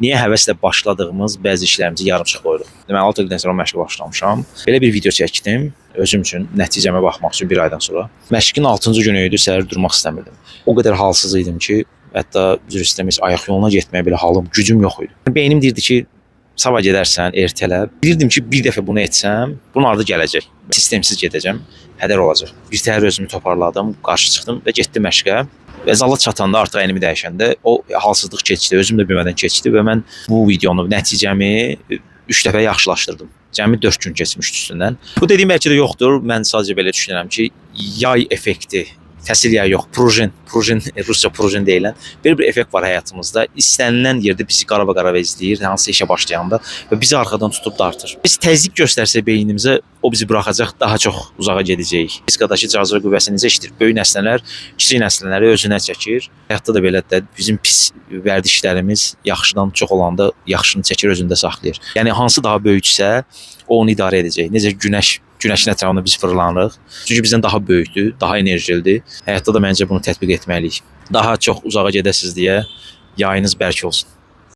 niyə həvəslə başladığımız bəzi işlərimizi yarımçıq qoyuruq. Deməli 6 ildən sonra məşqə başlamışam. Belə bir video çəkdim özüm üçün, nəticəmə baxmaq üçün 1 aydan sonra. Məşqin 6-cı günü idi, səhər durmaq istəmirdim. O qədər halsız idim ki, hətta üzr istəmək ayaq yoluna getməyə belə halım, gücüm yox idi. Beynim deyirdi ki, sabah gedərsən, ertələ. Bilirdim ki, bir dəfə bunu etsəm, bunun ardı gələcək. Sistemsiz gedəcəm, hədər olacaq. Bir təhər özümü toparladım, qarşı çıxdım və getdim məşqə. Və zala çatanda artıq əynimi dəyişəndə o halsızlıq keçdi, özüm də bilmədən keçdi və mən bu videonu, nəticəmi 3 dəfə yaxşılaşdırdım. Cəmi 4 gün keçmişdi üstündən. Bu dediyim bəlkə də yoxdur. Mən sadəcə belə düşünürəm ki, yay effekti, fəsil yay yox, prujin, rusca prujin deyilən bir effekt var həyatımızda. İstənilən yerdə bizi qaraba-qaraba izləyir, hansı işə başlayanda və bizi arxadan tutub dartır. Biz təzyiq göstərsək beynimizə, o bizi buraxacaq, daha çox uzağa gedəcəyik. Fiskadakı cazibə qüvvəsini necə işləyir? Böyük nəslələr kiçik nəslələri özünə çəkir. Həyatda da belədir. Bizim pis vərdişlərimiz yaxşıdan çox olanda yaxşını çəkir, özündə saxlayır. Yəni hansı daha böyüksə, o onu idarə edəcək. Necə günəşin ətrafında biz fırlanırıq. Çünki bizdən daha böyükdür, daha enerjilidir. Həyatda da məncə bunu tətbiq etməliyik. Daha çox uzağa gedəsiniz deyə yayınız bərk olsun.